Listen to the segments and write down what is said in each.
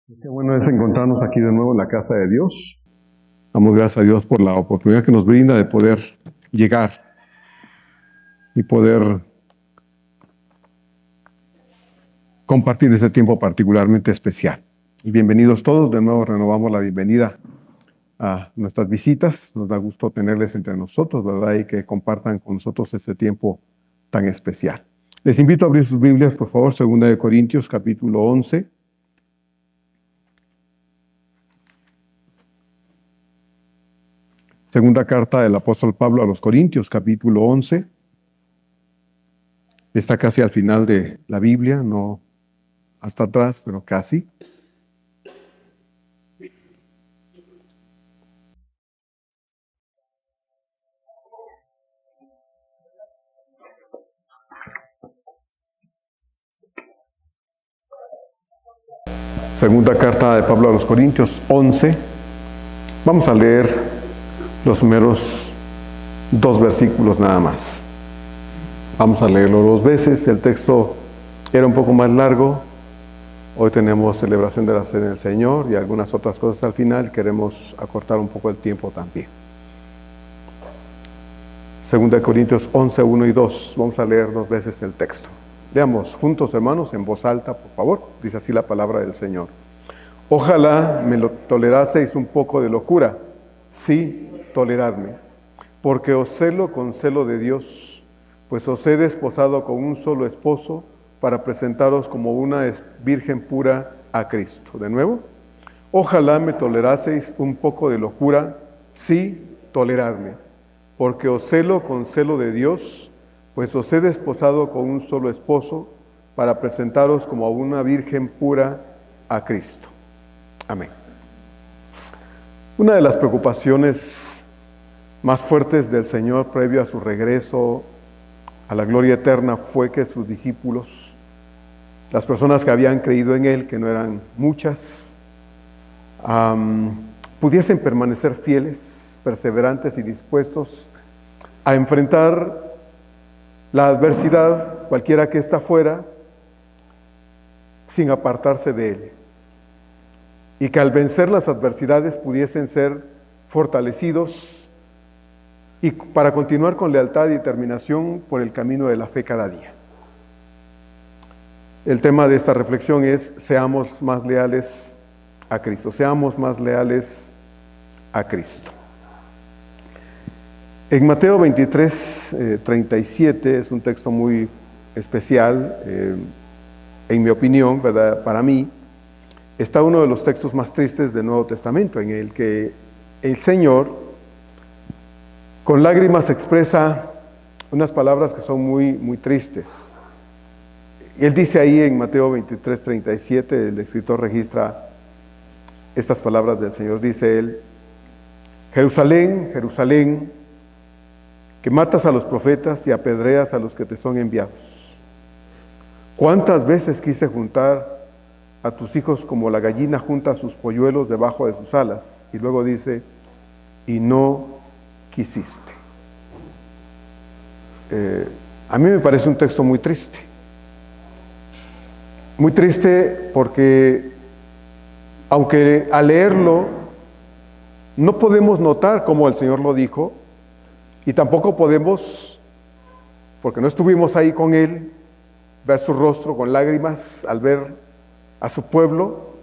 Qué bueno es encontrarnos aquí de nuevo en la casa de Dios. Damos gracias a Dios por la oportunidad que nos brinda de poder llegar y poder compartir este tiempo particularmente especial. Y bienvenidos todos, de nuevo renovamos la bienvenida a nuestras visitas. Nos da gusto tenerles entre nosotros, ¿verdad? Y que compartan con nosotros este tiempo tan especial. Les invito a abrir sus Biblias, por favor, 2 Corintios, capítulo 11. Segunda carta del apóstol Pablo a los Corintios, capítulo 11. Está casi al final de la Biblia, no hasta atrás, pero casi. Segunda carta de Pablo a los Corintios 11. Vamos a leer los primeros 2 versículos nada más. Vamos a leerlo 2 veces. El texto era un poco más largo. Hoy tenemos celebración de la Cena del Señor y algunas otras cosas al final. Queremos acortar un poco el tiempo también. Segunda de Corintios 11, 1 y 2. Vamos a leer 2 veces el texto. Leamos juntos, hermanos, en voz alta, por favor. Dice así la palabra del Señor. Ojalá me lo toleraseis un poco de locura. Sí, toleradme. Porque os celo con celo de Dios, pues os he desposado con un solo esposo para presentaros como una virgen pura a Cristo. De nuevo. Ojalá me toleraseis un poco de locura. Sí, toleradme. Porque os celo con celo de Dios, pues os he desposado con un solo esposo para presentaros como a una virgen pura a Cristo. Amén. Una de las preocupaciones más fuertes del Señor previo a su regreso a la gloria eterna fue que sus discípulos, las personas que habían creído en Él, que no eran muchas, pudiesen permanecer fieles, perseverantes y dispuestos a enfrentar la adversidad, cualquiera que ésta fuera, sin apartarse de Él. Y que al vencer las adversidades pudiesen ser fortalecidos y para continuar con lealtad y determinación por el camino de la fe cada día. El tema de esta reflexión es: seamos más leales a Cristo, seamos más leales a Cristo. En Mateo 23, 37 es un texto muy especial, en mi opinión, ¿verdad? Para mí, está uno de los textos más tristes del Nuevo Testamento, en el que el Señor, con lágrimas, expresa unas palabras que son muy, muy tristes. Él dice ahí en Mateo 23, 37, el escritor registra estas palabras del Señor, dice él: Jerusalén, Jerusalén, que matas a los profetas y apedreas a los que te son enviados. ¿Cuántas veces quise juntar a tus hijos como la gallina junta sus polluelos debajo de sus alas? Y luego dice: y no quisiste. A mí me parece un texto muy triste. Muy triste porque, aunque al leerlo no podemos notar cómo el Señor lo dijo, y tampoco podemos, porque no estuvimos ahí con Él, ver su rostro con lágrimas al ver a su pueblo,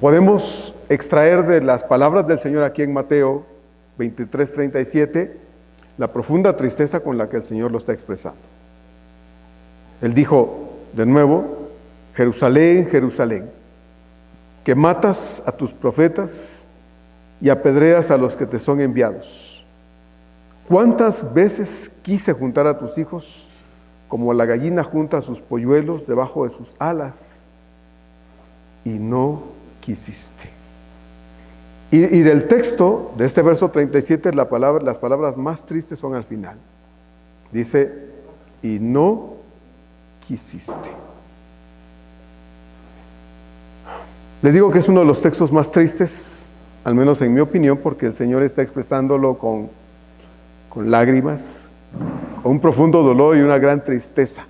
podemos extraer de las palabras del Señor aquí en Mateo 23, 37, la profunda tristeza con la que el Señor lo está expresando. Él dijo de nuevo: Jerusalén, Jerusalén, que matas a tus profetas y apedreas a los que te son enviados. ¿Cuántas veces quise juntar a tus hijos como la gallina junta sus polluelos debajo de sus alas, y no quisiste? Y del texto, de este verso 37, las palabras más tristes son al final. Dice: y no quisiste. Les digo que es uno de los textos más tristes, al menos en mi opinión, porque el Señor está expresándolo con lágrimas, con un profundo dolor y una gran tristeza.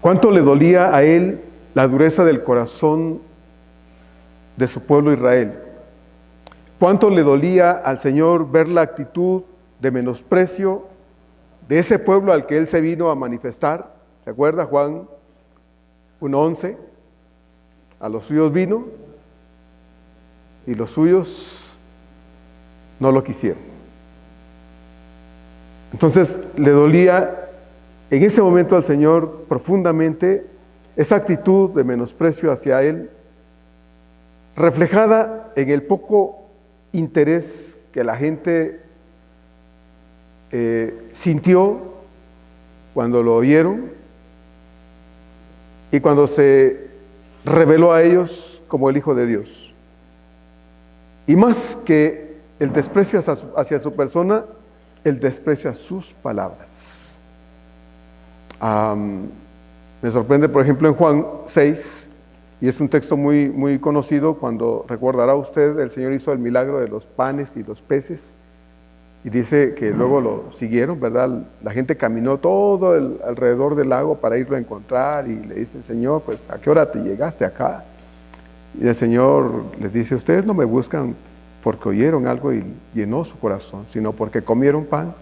¿Cuánto le dolía a él la dureza del corazón de su pueblo Israel? ¿Cuánto le dolía al Señor ver la actitud de menosprecio de ese pueblo al que él se vino a manifestar? ¿Se acuerda Juan 1:11? A los suyos vino y los suyos no lo quisieron. Entonces le dolía en ese momento al Señor profundamente esa actitud de menosprecio hacia él, reflejada en el poco interés que la gente sintió cuando lo oyeron y cuando se reveló a ellos como el Hijo de Dios. Y más que el desprecio hacia su persona, el desprecio a sus palabras. Me sorprende, por ejemplo, en Juan 6, y es un texto muy, muy conocido, cuando recordará usted, el Señor hizo el milagro de los panes y los peces, y dice que luego lo siguieron, ¿verdad? La gente caminó todo alrededor del lago para irlo a encontrar, y le dice, Señor, pues, ¿a qué hora te llegaste acá? Y el Señor les dice, ustedes no me buscan porque oyeron algo y llenó su corazón, sino porque comieron pan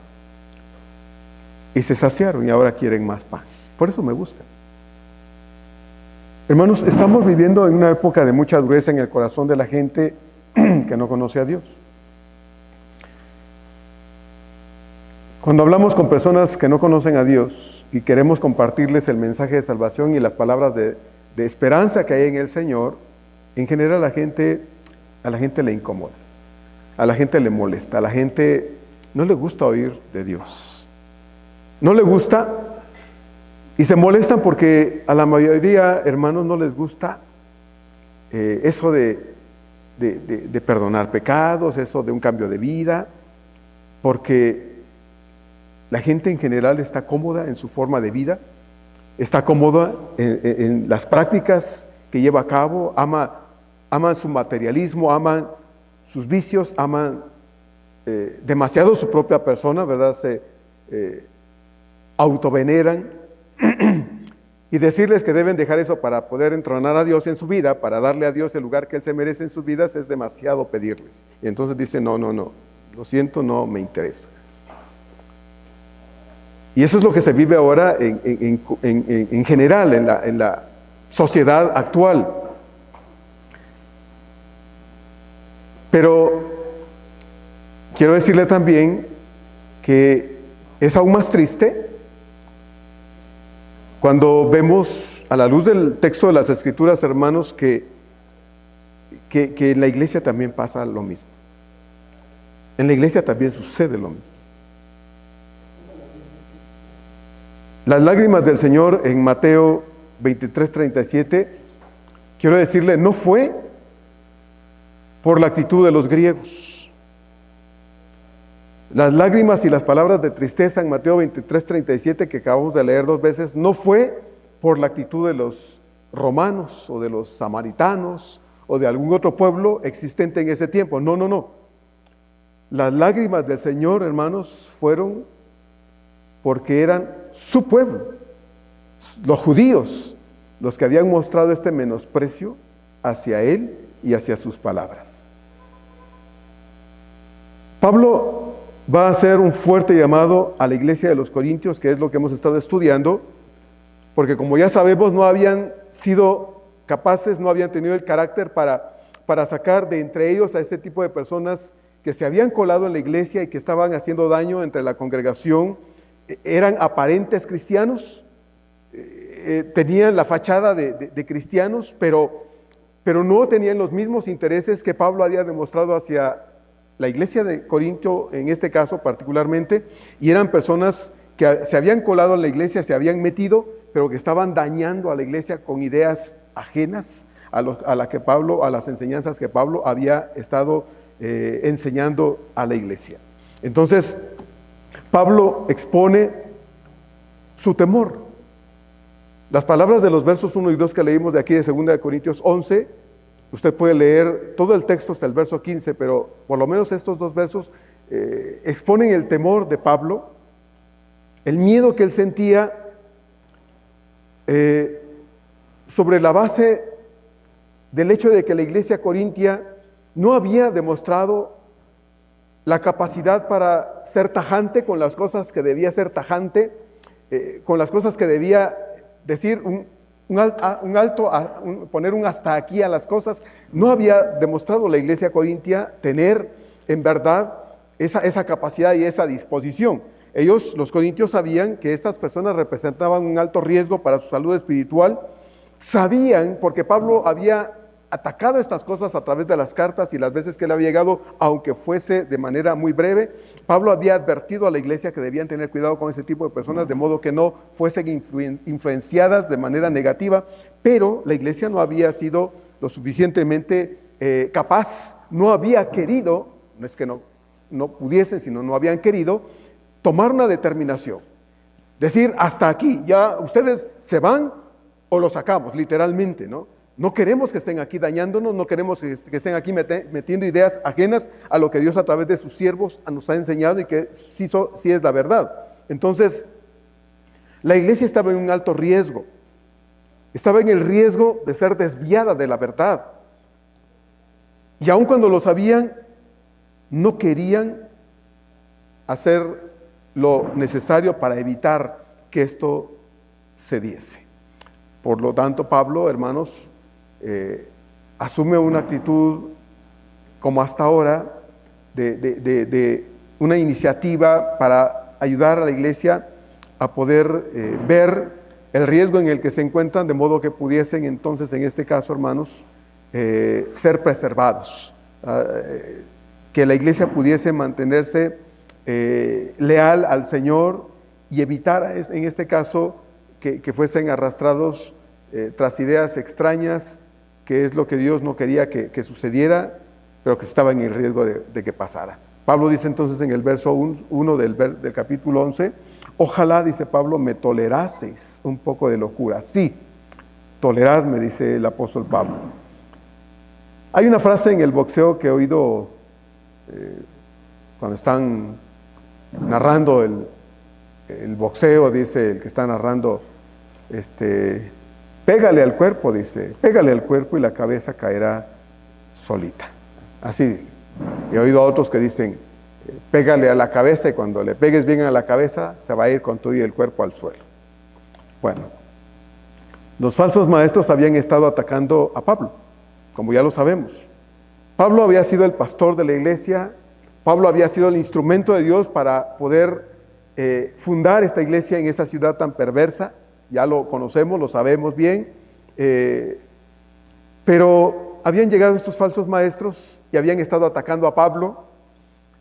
y se saciaron y ahora quieren más pan. Por eso me buscan. Hermanos, estamos viviendo en una época de mucha dureza en el corazón de la gente que no conoce a Dios. Cuando hablamos con personas que no conocen a Dios y queremos compartirles el mensaje de salvación y las palabras de esperanza que hay en el Señor, en general a la gente le incomoda, a la gente le molesta, a la gente no le gusta oír de Dios. No le gusta y se molestan porque a la mayoría, hermanos, no les gusta eso de perdonar pecados, eso de un cambio de vida, porque la gente en general está cómoda en su forma de vida, está cómoda en las prácticas que lleva a cabo, aman su materialismo, aman sus vicios, aman demasiado su propia persona, ¿verdad? Se autoveneran. Y decirles que deben dejar eso para poder entronar a Dios en su vida, para darle a Dios el lugar que Él se merece en sus vidas, es demasiado pedirles. Y entonces dicen, no, lo siento, no me interesa. Y eso es lo que se vive ahora en general, en la sociedad actual. Pero quiero decirle también que es aún más triste cuando vemos a la luz del texto de las Escrituras, hermanos, que en la iglesia también pasa lo mismo. En la iglesia también sucede lo mismo. Las lágrimas del Señor en Mateo 23:37, quiero decirle, no fue por la actitud de los griegos. Las lágrimas y las palabras de tristeza en Mateo 23:37 que acabamos de leer 2 veces, no fue por la actitud de los romanos o de los samaritanos o de algún otro pueblo existente en ese tiempo. No. Las lágrimas del Señor, hermanos, fueron porque eran su pueblo, los judíos, los que habían mostrado este menosprecio hacia Él y hacia sus palabras. Pablo va a hacer un fuerte llamado a la iglesia de los Corintios, que es lo que hemos estado estudiando, porque como ya sabemos, no habían sido capaces, no habían tenido el carácter para sacar de entre ellos a ese tipo de personas que se habían colado en la iglesia y que estaban haciendo daño entre la congregación. Eran aparentes cristianos, tenían la fachada de cristianos, pero no tenían los mismos intereses que Pablo había demostrado hacia la iglesia de Corinto, en este caso particularmente, y eran personas que se habían colado en la iglesia, se habían metido, pero que estaban dañando a la iglesia con ideas ajenas a las enseñanzas que Pablo había estado enseñando a la iglesia. Entonces, Pablo expone su temor. Las palabras de los versos 1 y 2 que leímos de aquí de 2 de Corintios 11, usted puede leer todo el texto hasta el verso 15, pero por lo menos estos 2 versos exponen el temor de Pablo, el miedo que él sentía sobre la base del hecho de que la iglesia corintia no había demostrado la capacidad para ser tajante con las cosas que debía ser tajante, con las cosas que debía decir poner un hasta aquí a las cosas. No había demostrado la iglesia corintia tener en verdad esa capacidad y esa disposición. Ellos, los corintios, sabían que estas personas representaban un alto riesgo para su salud espiritual. Sabían, porque Pablo había atacado estas cosas a través de las cartas y las veces que él había llegado, aunque fuese de manera muy breve, Pablo había advertido a la iglesia que debían tener cuidado con ese tipo de personas, de modo que no fuesen influenciadas de manera negativa, pero la iglesia no había sido lo suficientemente capaz, no había querido, no es que no pudiesen, sino no habían querido tomar una determinación, decir hasta aquí, ya ustedes se van o lo sacamos, literalmente, ¿no? No queremos que estén aquí dañándonos, no queremos que estén aquí metiendo ideas ajenas a lo que Dios a través de sus siervos nos ha enseñado y que sí es la verdad. Entonces, la iglesia estaba en un alto riesgo, estaba en el riesgo de ser desviada de la verdad. Y aun cuando lo sabían, no querían hacer lo necesario para evitar que esto se diese. Por lo tanto, Pablo, hermanos, asume una actitud como hasta ahora de una iniciativa para ayudar a la iglesia a poder ver el riesgo en el que se encuentran, de modo que pudiesen entonces, en este caso, hermanos, ser preservados, que la iglesia pudiese mantenerse leal al Señor y evitar en este caso que fuesen arrastrados tras ideas extrañas, que es lo que Dios no quería que sucediera, pero que estaba en el riesgo de que pasara. Pablo dice entonces en el verso 1 del capítulo 11, ojalá, dice Pablo, me toleraseis un poco de locura. Sí, toleradme, dice el apóstol Pablo. Hay una frase en el boxeo que he oído cuando están narrando el boxeo, dice el que está narrando, pégale al cuerpo, dice, pégale al cuerpo y la cabeza caerá solita. Así dice. He oído a otros que dicen, pégale a la cabeza y cuando le pegues bien a la cabeza, se va a ir con todo y el cuerpo al suelo. Bueno, los falsos maestros habían estado atacando a Pablo, como ya lo sabemos. Pablo había sido el pastor de la iglesia, Pablo había sido el instrumento de Dios para poder fundar esta iglesia en esa ciudad tan perversa. Ya lo conocemos, lo sabemos bien, pero habían llegado estos falsos maestros y habían estado atacando a Pablo,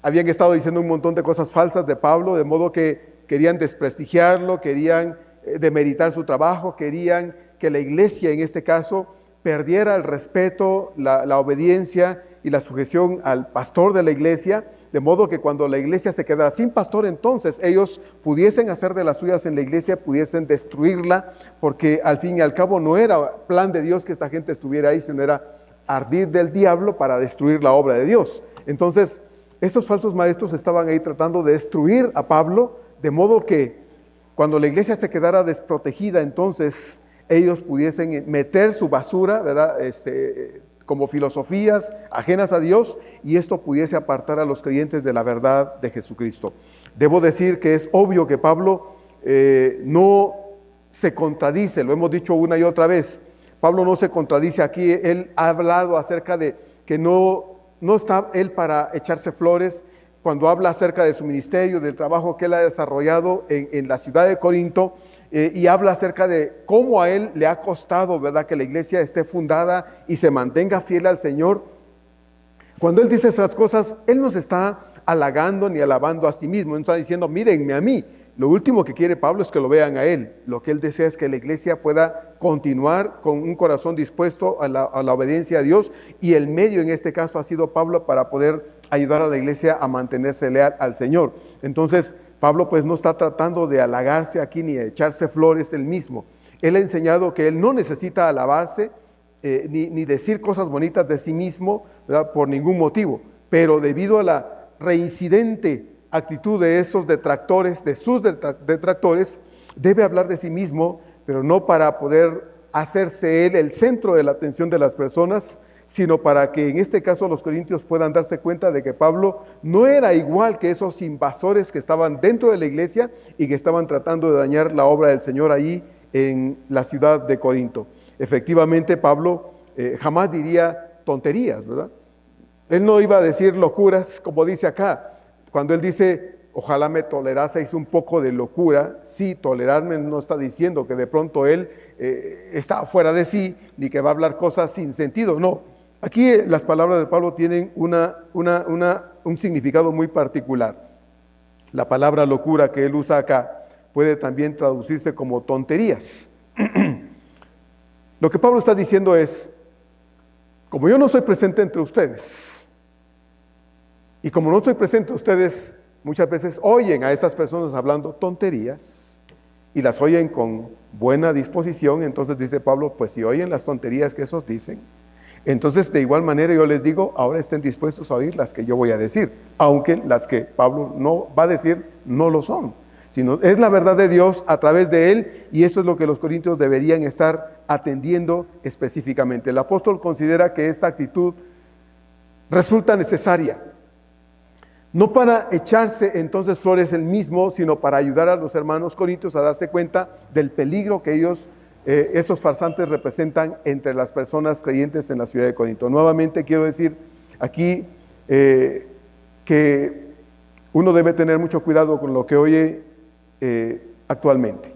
habían estado diciendo un montón de cosas falsas de Pablo, de modo que querían desprestigiarlo, querían demeritar su trabajo, querían que la iglesia en este caso perdiera el respeto, la obediencia y la sujeción al pastor de la iglesia, de modo que cuando la iglesia se quedara sin pastor, entonces ellos pudiesen hacer de las suyas en la iglesia, pudiesen destruirla, porque al fin y al cabo no era plan de Dios que esta gente estuviera ahí, sino era ardid del diablo para destruir la obra de Dios. Entonces, estos falsos maestros estaban ahí tratando de destruir a Pablo, de modo que cuando la iglesia se quedara desprotegida, entonces ellos pudiesen meter su basura, ¿verdad?, como filosofías ajenas a Dios, y esto pudiese apartar a los creyentes de la verdad de Jesucristo. Debo decir que es obvio que Pablo no se contradice, lo hemos dicho una y otra vez. Pablo no se contradice aquí, él ha hablado acerca de que no está él para echarse flores cuando habla acerca de su ministerio, del trabajo que él ha desarrollado en la ciudad de Corinto, y habla acerca de cómo a él le ha costado, ¿verdad?, que la iglesia esté fundada y se mantenga fiel al Señor. Cuando él dice esas cosas, él no se está halagando ni alabando a sí mismo, no está diciendo, mírenme a mí. Lo último que quiere Pablo es que lo vean a él. Lo que él desea es que la iglesia pueda continuar con un corazón dispuesto a la obediencia a Dios, y el medio en este caso ha sido Pablo para poder ayudar a la iglesia a mantenerse leal al Señor. Entonces, Pablo pues no está tratando de halagarse aquí ni de echarse flores él mismo. Él ha enseñado que él no necesita alabarse ni decir cosas bonitas de sí mismo, ¿verdad?, por ningún motivo, pero debido a la reincidente actitud de esos detractores, de sus detractores, debe hablar de sí mismo, pero no para poder hacerse él el centro de la atención de las personas, sino para que en este caso los corintios puedan darse cuenta de que Pablo no era igual que esos invasores que estaban dentro de la iglesia y que estaban tratando de dañar la obra del Señor ahí en la ciudad de Corinto. Efectivamente, Pablo jamás diría tonterías, ¿verdad? Él no iba a decir locuras, como dice acá, cuando él dice, ojalá me toleraseis un poco de locura. Sí, tolerarme no está diciendo que de pronto él está fuera de sí, ni que va a hablar cosas sin sentido, no. Aquí las palabras de Pablo tienen un significado muy particular. La palabra locura que él usa acá puede también traducirse como tonterías. Lo que Pablo está diciendo es, como yo no soy presente entre ustedes, y como no estoy presente, ustedes muchas veces oyen a estas personas hablando tonterías y las oyen con buena disposición. Entonces dice Pablo, pues si oyen las tonterías que esos dicen, entonces de igual manera yo les digo, ahora estén dispuestos a oír las que yo voy a decir, aunque las que Pablo no va a decir no lo son, sino es la verdad de Dios a través de él, y eso es lo que los corintios deberían estar atendiendo específicamente. El apóstol considera que esta actitud resulta necesaria, no para echarse entonces flores él mismo, sino para ayudar a los hermanos corintios a darse cuenta del peligro que esos farsantes representan entre las personas creyentes en la ciudad de Corinto. Nuevamente quiero decir aquí que uno debe tener mucho cuidado con lo que oye actualmente.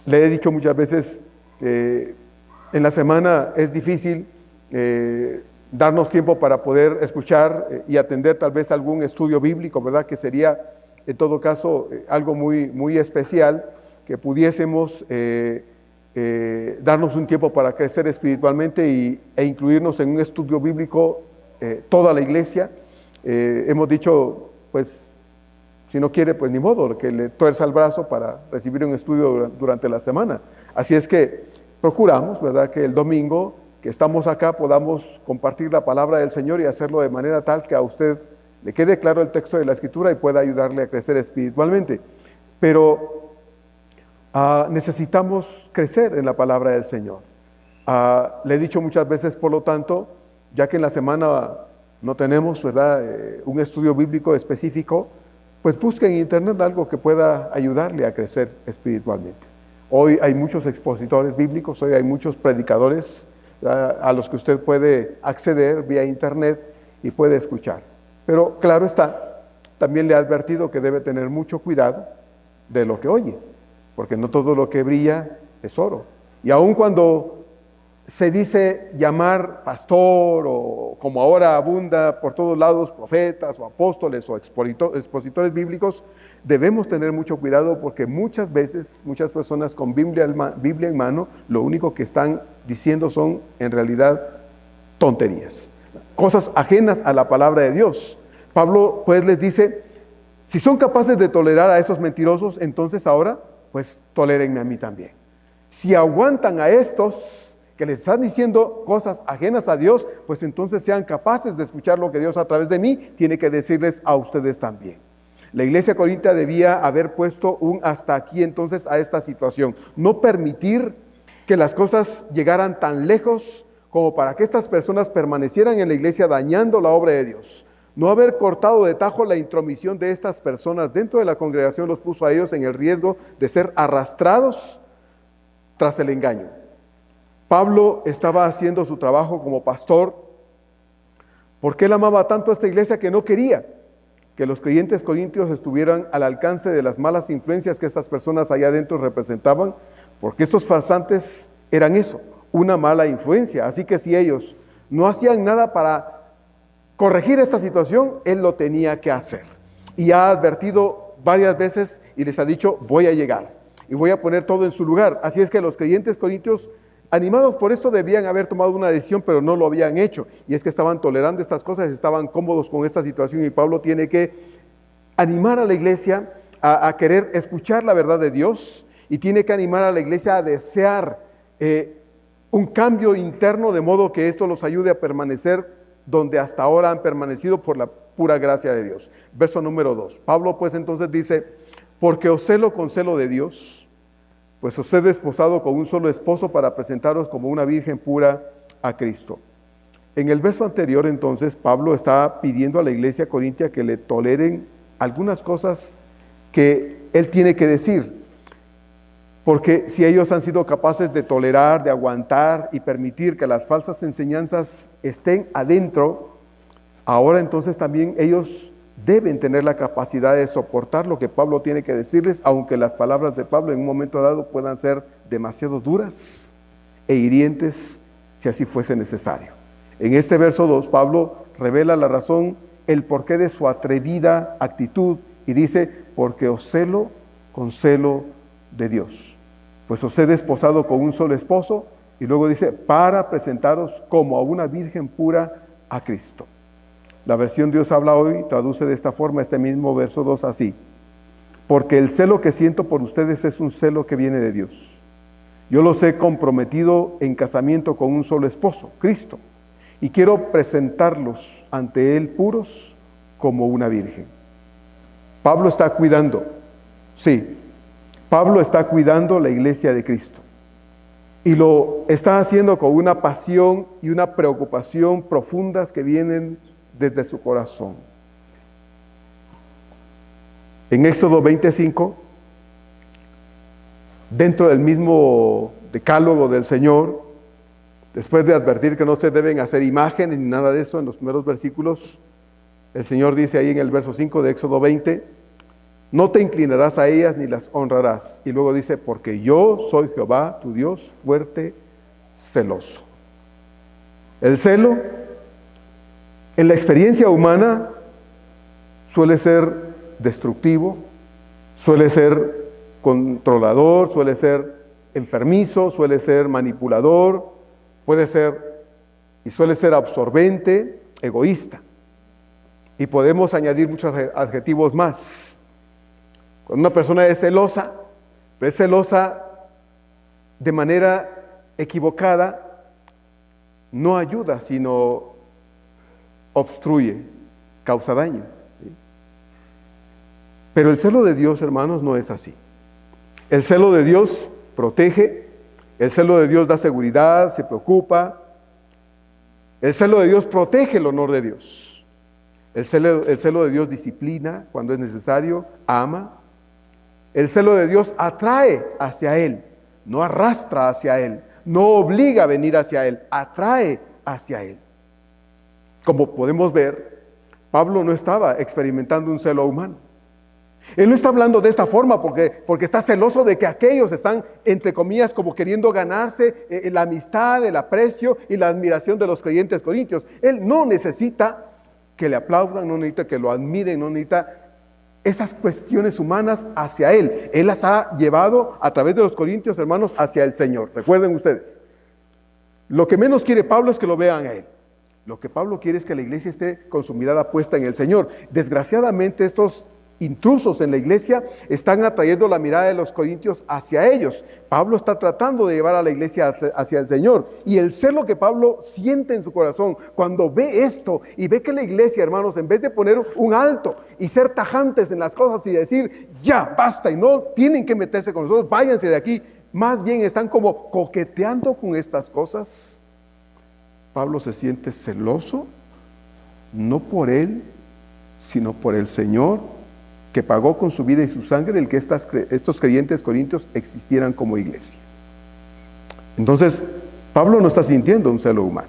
Le he dicho muchas veces, en la semana es difícil darnos tiempo para poder escuchar y atender tal vez algún estudio bíblico, ¿verdad? Que sería en todo caso algo muy, muy especial, que pudiésemos darnos un tiempo para crecer espiritualmente e incluirnos en un estudio bíblico toda la iglesia. Hemos dicho, pues, si no quiere, pues ni modo, que le tuerza el brazo para recibir un estudio durante la semana. Así es que procuramos, ¿verdad?, que el domingo que estamos acá podamos compartir la palabra del Señor y hacerlo de manera tal que a usted le quede claro el texto de la Escritura y pueda ayudarle a crecer espiritualmente. Pero necesitamos crecer en la palabra del Señor. Le he dicho muchas veces, por lo tanto, ya que en la semana no tenemos, ¿verdad?, un estudio bíblico específico, pues busque en internet algo que pueda ayudarle a crecer espiritualmente. Hoy hay muchos expositores bíblicos, hoy hay muchos predicadores a los que usted puede acceder vía internet y puede escuchar. Pero claro está, también le he advertido que debe tener mucho cuidado de lo que oye, porque no todo lo que brilla es oro. Y aun cuando se dice llamar pastor, o como ahora abunda por todos lados, profetas o apóstoles o expositores bíblicos, debemos tener mucho cuidado, porque muchas veces, muchas personas con Biblia en mano, lo único que están diciendo son en realidad tonterías, cosas ajenas a la palabra de Dios. Pablo pues les dice, si son capaces de tolerar a esos mentirosos, entonces ahora pues tolérenme a mí también. Si aguantan a estos que les están diciendo cosas ajenas a Dios, pues entonces sean capaces de escuchar lo que Dios a través de mí tiene que decirles a ustedes también. La iglesia corintia debía haber puesto un hasta aquí entonces a esta situación, no permitir que las cosas llegaran tan lejos como para que estas personas permanecieran en la iglesia dañando la obra de Dios. No haber cortado de tajo la intromisión de estas personas dentro de la congregación los puso a ellos en el riesgo de ser arrastrados tras el engaño. Pablo estaba haciendo su trabajo como pastor porque él amaba tanto a esta iglesia que no quería que los creyentes corintios estuvieran al alcance de las malas influencias que estas personas allá adentro representaban, porque estos farsantes eran eso, una mala influencia. Así que si ellos no hacían nada para corregir esta situación, él lo tenía que hacer. Y ha advertido varias veces y les ha dicho, voy a llegar y voy a poner todo en su lugar. Así es que los creyentes corintios, animados por esto, debían haber tomado una decisión, pero no lo habían hecho. Y es que estaban tolerando estas cosas, estaban cómodos con esta situación, y Pablo tiene que animar a la iglesia a querer escuchar la verdad de Dios, y tiene que animar a la iglesia a desear un cambio interno, de modo que esto los ayude a permanecer donde hasta ahora han permanecido por la pura gracia de Dios. Verso número 2. Pablo pues entonces dice, porque os celo con celo de Dios, pues os he desposado con un solo esposo para presentaros como una virgen pura a Cristo. En el verso anterior, entonces, Pablo está pidiendo a la iglesia corintia que le toleren algunas cosas que él tiene que decir, porque si ellos han sido capaces de tolerar, de aguantar y permitir que las falsas enseñanzas estén adentro, ahora entonces también ellos deben tener la capacidad de soportar lo que Pablo tiene que decirles, aunque las palabras de Pablo en un momento dado puedan ser demasiado duras e hirientes, si así fuese necesario. En este verso 2, Pablo revela la razón, el porqué de su atrevida actitud, y dice, porque os celo con celo de Dios. Pues os he desposado con un solo esposo, y luego dice, para presentaros como a una virgen pura a Cristo. La versión Dios habla hoy traduce de esta forma este mismo verso 2 así: porque el celo que siento por ustedes es un celo que viene de Dios. Yo los he comprometido en casamiento con un solo esposo, Cristo, y quiero presentarlos ante Él puros como una virgen. Pablo está cuidando, sí, Pablo está cuidando la iglesia de Cristo. Y lo está haciendo con una pasión y una preocupación profundas que vienen desde su corazón. En Éxodo 25, dentro del mismo decálogo del Señor, después de advertir que no se deben hacer imágenes ni nada de eso, en los primeros versículos, el Señor dice ahí en el verso 5 de Éxodo 20, no te inclinarás a ellas ni las honrarás. Y luego dice, porque yo soy Jehová, tu Dios, fuerte, celoso. El celo, en la experiencia humana, suele ser destructivo, suele ser controlador, suele ser enfermizo, suele ser manipulador, puede ser y suele ser absorbente, egoísta. Y podemos añadir muchos adjetivos más. Cuando una persona es celosa, pero es celosa de manera equivocada, no ayuda, sino obstruye, causa daño. ¿Sí? Pero el celo de Dios, hermanos, no es así. El celo de Dios protege, el celo de Dios da seguridad, se preocupa. El celo de Dios protege el honor de Dios. El celo de Dios disciplina cuando es necesario, ama. El celo de Dios atrae hacia Él, no arrastra hacia Él, no obliga a venir hacia Él, atrae hacia Él. Como podemos ver, Pablo no estaba experimentando un celo humano. Él no está hablando de esta forma porque está celoso de que aquellos están, entre comillas, como queriendo ganarse la amistad, el aprecio y la admiración de los creyentes corintios. Él no necesita que le aplaudan, no necesita que lo admiren, no necesita esas cuestiones humanas hacia Él. Él las ha llevado a través de los corintios, hermanos, hacia el Señor. Recuerden ustedes, lo que menos quiere Pablo es que lo vean a Él. Lo que Pablo quiere es que la iglesia esté con su mirada puesta en el Señor. Desgraciadamente, estos intrusos en la iglesia están atrayendo la mirada de los corintios hacia ellos. Pablo está tratando de llevar a la iglesia hacia el Señor. Y el celo que Pablo siente en su corazón cuando ve esto y ve que la iglesia, hermanos, en vez de poner un alto y ser tajantes en las cosas y decir, ya, basta, y no tienen que meterse con nosotros, váyanse de aquí, más bien están como coqueteando con estas cosas. Pablo se siente celoso, no por él, sino por el Señor, que pagó con su vida y su sangre el que estos creyentes corintios existieran como iglesia. Entonces, Pablo no está sintiendo un celo humano,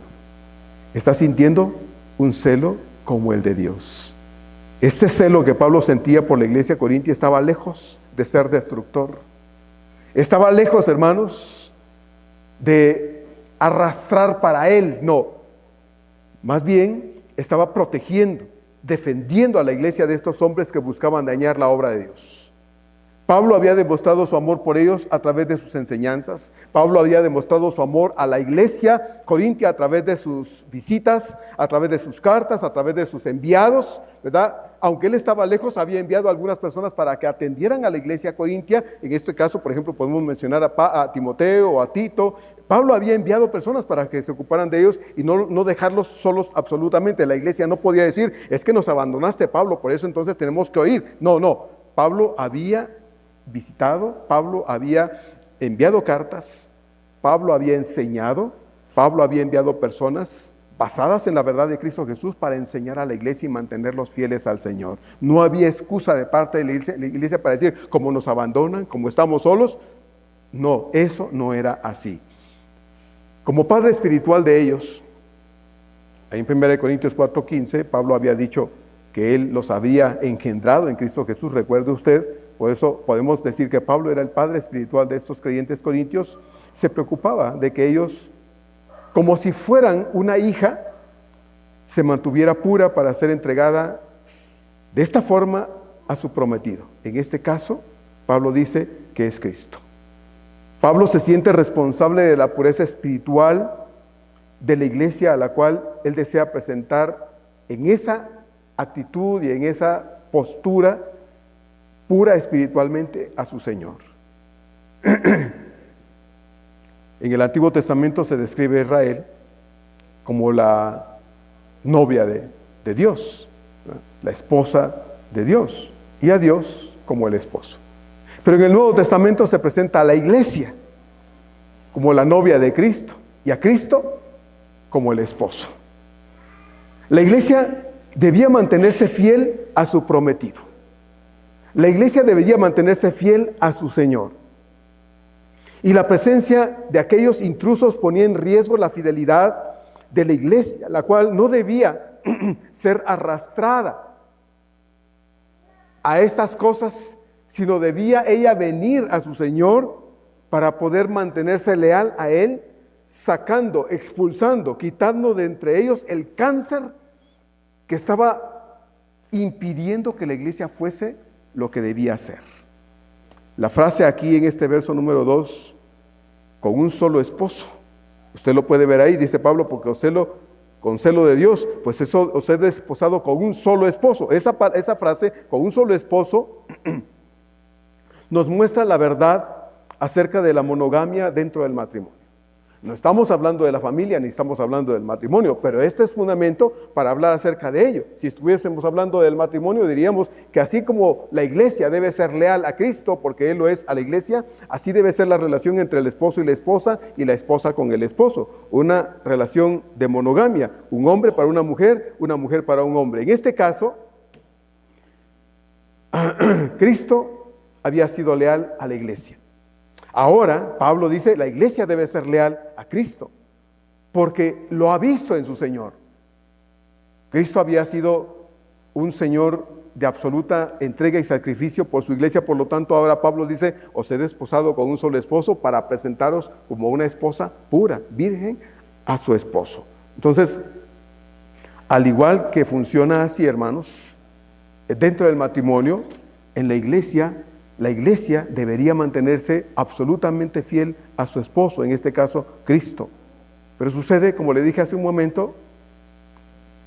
está sintiendo un celo como el de Dios. Este celo que Pablo sentía por la iglesia corintia estaba lejos de ser destructor. Estaba lejos, hermanos, de arrastrar para él, no. Más bien, estaba protegiendo, defendiendo a la iglesia de estos hombres que buscaban dañar la obra de Dios. Pablo había demostrado su amor por ellos a través de sus enseñanzas. Pablo había demostrado su amor a la iglesia corintia a través de sus visitas, a través de sus cartas, a través de sus enviados, ¿verdad? Aunque él estaba lejos, había enviado a algunas personas para que atendieran a la iglesia corintia. En este caso, por ejemplo, podemos mencionar a Timoteo o a Tito. Pablo había enviado personas para que se ocuparan de ellos y no dejarlos solos absolutamente. La iglesia no podía decir, es que nos abandonaste, Pablo, por eso entonces tenemos que oír. No, Pablo había visitado, Pablo había enviado cartas, Pablo había enseñado, Pablo había enviado personas basadas en la verdad de Cristo Jesús para enseñar a la iglesia y mantenerlos fieles al Señor. No había excusa de parte de la iglesia para decir, como nos abandonan, como estamos solos. No, eso no era así. Como padre espiritual de ellos, ahí en 1 Corintios 4:15, Pablo había dicho que él los había engendrado en Cristo Jesús, recuerde usted. Por eso podemos decir que Pablo era el padre espiritual de estos creyentes corintios. Se preocupaba de que ellos, como si fueran una hija, se mantuviera pura para ser entregada de esta forma a su prometido. En este caso, Pablo dice que es Cristo. Pablo se siente responsable de la pureza espiritual de la iglesia a la cual él desea presentar en esa actitud y en esa postura pura espiritualmente a su Señor. En el Antiguo Testamento se describe a Israel como la novia de Dios, ¿no? La esposa de Dios, y a Dios como el esposo. Pero en el Nuevo Testamento se presenta a la iglesia como la novia de Cristo y a Cristo como el esposo. La iglesia debía mantenerse fiel a su prometido. La iglesia debería mantenerse fiel a su Señor. Y la presencia de aquellos intrusos ponía en riesgo la fidelidad de la iglesia, la cual no debía ser arrastrada a esas cosas, sino debía ella venir a su Señor para poder mantenerse leal a Él, sacando, expulsando, quitando de entre ellos el cáncer que estaba impidiendo que la iglesia fuese lo que debía ser. La frase aquí en este verso número 2, con un solo esposo, usted lo puede ver ahí, dice Pablo, porque os celo con celo de Dios, pues eso os he desposado con un solo esposo. Esa frase, con un solo esposo, nos muestra la verdad acerca de la monogamia dentro del matrimonio. No estamos hablando de la familia, ni estamos hablando del matrimonio, pero este es fundamento para hablar acerca de ello. Si estuviésemos hablando del matrimonio, diríamos que así como la iglesia debe ser leal a Cristo, porque Él lo es a la iglesia, así debe ser la relación entre el esposo y la esposa con el esposo. Una relación de monogamia, un hombre para una mujer para un hombre. En este caso, Cristo había sido leal a la iglesia. Ahora, Pablo dice, la iglesia debe ser leal a Cristo, porque lo ha visto en su Señor. Cristo había sido un Señor de absoluta entrega y sacrificio por su iglesia, por lo tanto ahora Pablo dice, os he desposado con un solo esposo para presentaros como una esposa pura, virgen, a su esposo. Entonces, al igual que funciona así, hermanos, dentro del matrimonio, en la iglesia debería mantenerse absolutamente fiel a su esposo, en este caso Cristo. Pero sucede, como le dije hace un momento,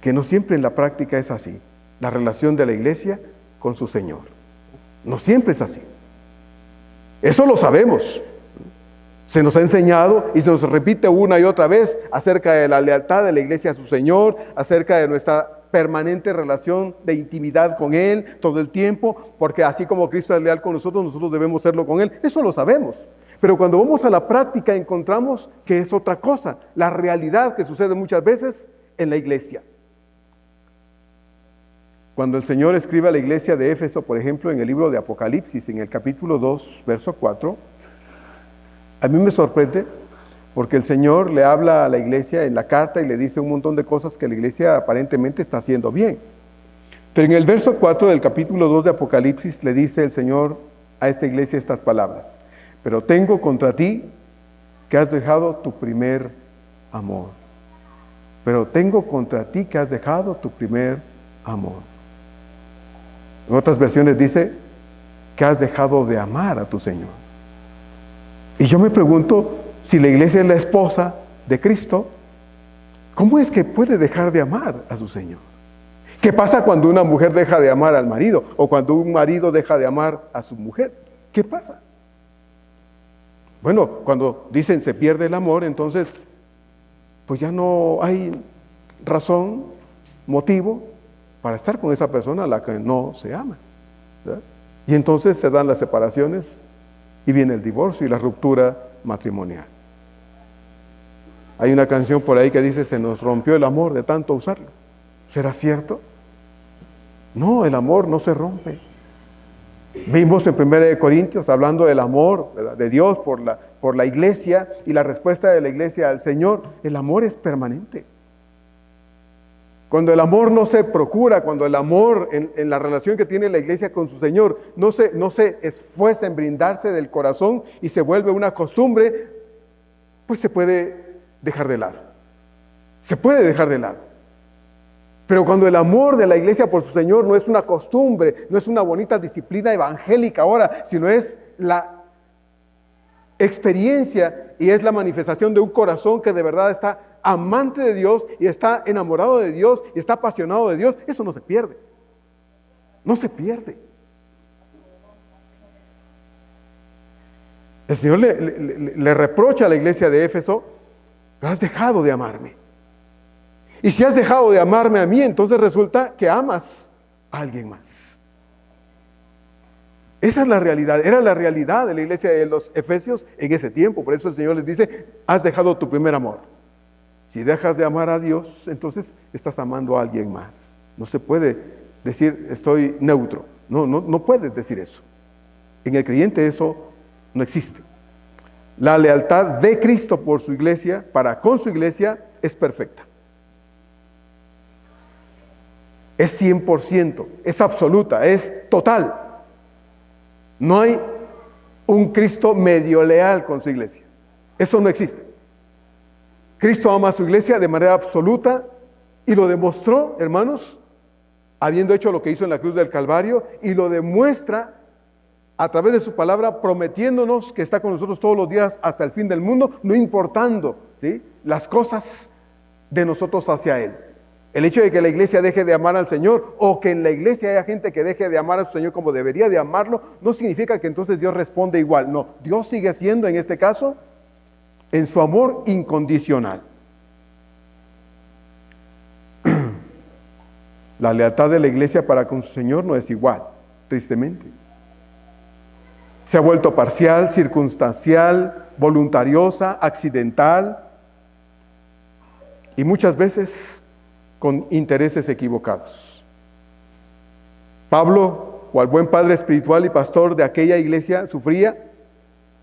que no siempre en la práctica es así. La relación de la iglesia con su Señor. No siempre es así. Eso lo sabemos. Se nos ha enseñado y se nos repite una y otra vez acerca de la lealtad de la iglesia a su Señor, acerca de nuestra permanente relación de intimidad con Él todo el tiempo, porque así como Cristo es leal con nosotros, nosotros debemos serlo con Él. Eso lo sabemos. Pero cuando vamos a la práctica encontramos que es otra cosa, la realidad que sucede muchas veces en la iglesia. Cuando el Señor escribe a la iglesia de Éfeso, por ejemplo, en el libro de Apocalipsis, en el capítulo 2, verso 4, a mí me sorprende porque el Señor le habla a la iglesia en la carta y le dice un montón de cosas que la iglesia aparentemente está haciendo bien. Pero en el verso 4 del capítulo 2 de Apocalipsis le dice el Señor a esta iglesia estas palabras: pero tengo contra ti que has dejado tu primer amor. Pero tengo contra ti que has dejado tu primer amor. En otras versiones dice que has dejado de amar a tu Señor. Y yo me pregunto, si la iglesia es la esposa de Cristo, ¿cómo es que puede dejar de amar a su Señor? ¿Qué pasa cuando una mujer deja de amar al marido? O cuando un marido deja de amar a su mujer. ¿Qué pasa? Bueno, cuando dicen se pierde el amor, entonces pues ya no hay razón, motivo para estar con esa persona a la que no se ama, ¿verdad? Y entonces se dan las separaciones y viene el divorcio y la ruptura matrimonial. Hay una canción por ahí que dice: se nos rompió el amor de tanto usarlo. ¿Será cierto? No, el amor no se rompe. Vimos en 1 Corintios hablando del amor, ¿verdad?, de Dios por la iglesia, y la respuesta de la iglesia al Señor. El amor es permanente. Cuando el amor no se procura, cuando el amor en la relación que tiene la iglesia con su Señor no se esfuerza en brindarse del corazón y se vuelve una costumbre, pues se puede dejar de lado. Se puede dejar de lado. Pero cuando el amor de la iglesia por su Señor no es una costumbre, no es una bonita disciplina evangélica ahora, sino es la experiencia y es la manifestación de un corazón que de verdad está amante de Dios y está enamorado de Dios y está apasionado de Dios, eso no se pierde. No se pierde. El Señor le reprocha a la iglesia de Éfeso: has dejado de amarme. Y si has dejado de amarme a mí, entonces resulta que amas a alguien más. Esa es la realidad, era la realidad de la iglesia de los Efesios en ese tiempo. Por eso el Señor les dice: has dejado tu primer amor. Si dejas de amar a Dios, entonces estás amando a alguien más. No se puede decir estoy neutro. No puedes decir eso. En el creyente eso no existe. La lealtad de Cristo por su iglesia, para con su iglesia, es perfecta. Es 100%, es absoluta, es total. No hay un Cristo medio leal con su iglesia. Eso no existe. Cristo ama a su iglesia de manera absoluta y lo demostró, hermanos, habiendo hecho lo que hizo en la cruz del Calvario, y lo demuestra a través de su palabra, prometiéndonos que está con nosotros todos los días hasta el fin del mundo, no importando, ¿sí?, las cosas de nosotros hacia Él. El hecho de que la iglesia deje de amar al Señor, o que en la iglesia haya gente que deje de amar a su Señor como debería de amarlo, no significa que entonces Dios responde igual. No, Dios sigue siendo en este caso en su amor incondicional. La lealtad de la iglesia para con su Señor no es igual, tristemente. Se ha vuelto parcial, circunstancial, voluntariosa, accidental y muchas veces con intereses equivocados. Pablo, cual buen padre espiritual y pastor de aquella iglesia, sufría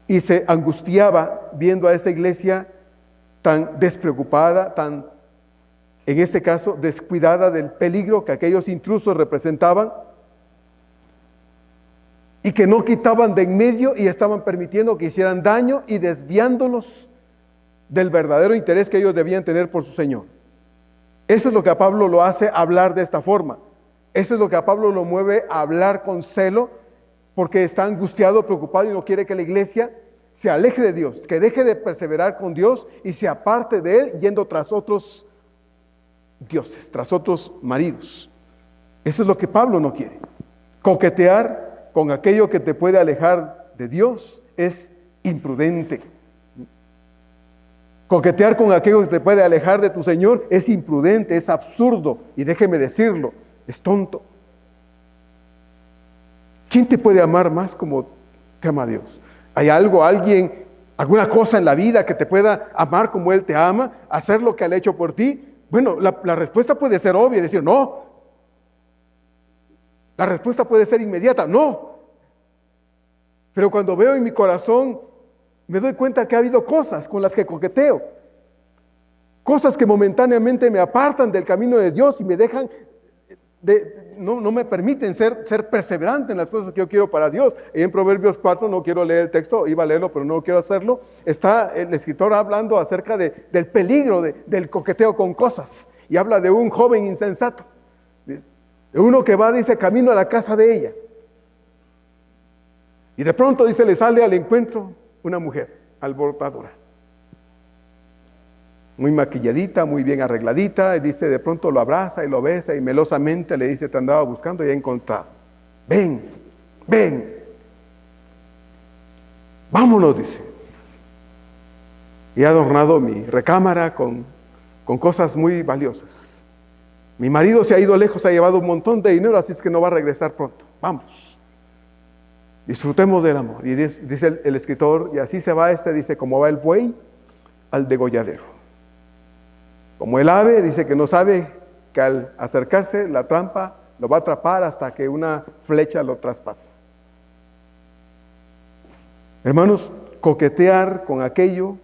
y se angustiaba viendo a esa iglesia tan despreocupada, tan, en este caso, descuidada del peligro que aquellos intrusos representaban, y que no quitaban de en medio y estaban permitiendo que hicieran daño y desviándolos del verdadero interés que ellos debían tener por su Señor. Eso es lo que a Pablo lo hace hablar de esta forma. Eso es lo que a Pablo lo mueve a hablar con celo, porque está angustiado, preocupado y no quiere que la iglesia se aleje de Dios, que deje de perseverar con Dios y se aparte de Él yendo tras otros dioses, tras otros maridos. Eso es lo que Pablo no quiere. Coquetear con aquello que te puede alejar de Dios es imprudente. Coquetear con aquello que te puede alejar de tu Señor es imprudente, es absurdo, y déjeme decirlo, es tonto. ¿Quién te puede amar más como te ama Dios? ¿Hay algo, alguien, alguna cosa en la vida que te pueda amar como Él te ama? ¿Hacer lo que Él ha hecho por ti? Bueno, la respuesta puede ser obvia, decir no. La respuesta puede ser inmediata, no. Pero cuando veo en mi corazón, me doy cuenta que ha habido cosas con las que coqueteo. Cosas que momentáneamente me apartan del camino de Dios y me dejan, no me permiten ser perseverante en las cosas que yo quiero para Dios. En Proverbios 4, no quiero leer el texto, iba a leerlo, pero no quiero hacerlo. Está el escritor hablando acerca del peligro del coqueteo con cosas. Y habla de un joven insensato. Uno que va, dice, camino a la casa de ella. Y de pronto, dice, le sale al encuentro una mujer alborotadora. Muy maquilladita, muy bien arregladita. Y dice, de pronto lo abraza y lo besa y melosamente le dice, te andaba buscando y he encontrado. Ven, ven. Vámonos, dice. Y he adornado mi recámara con cosas muy valiosas. Mi marido se ha ido lejos, ha llevado un montón de dinero, así es que no va a regresar pronto. Vamos. Disfrutemos del amor. Y dice el escritor, y así se va dice, como va el buey al degolladero. Como el ave, dice que no sabe que al acercarse la trampa lo va a atrapar hasta que una flecha lo traspasa. Hermanos, coquetear con aquello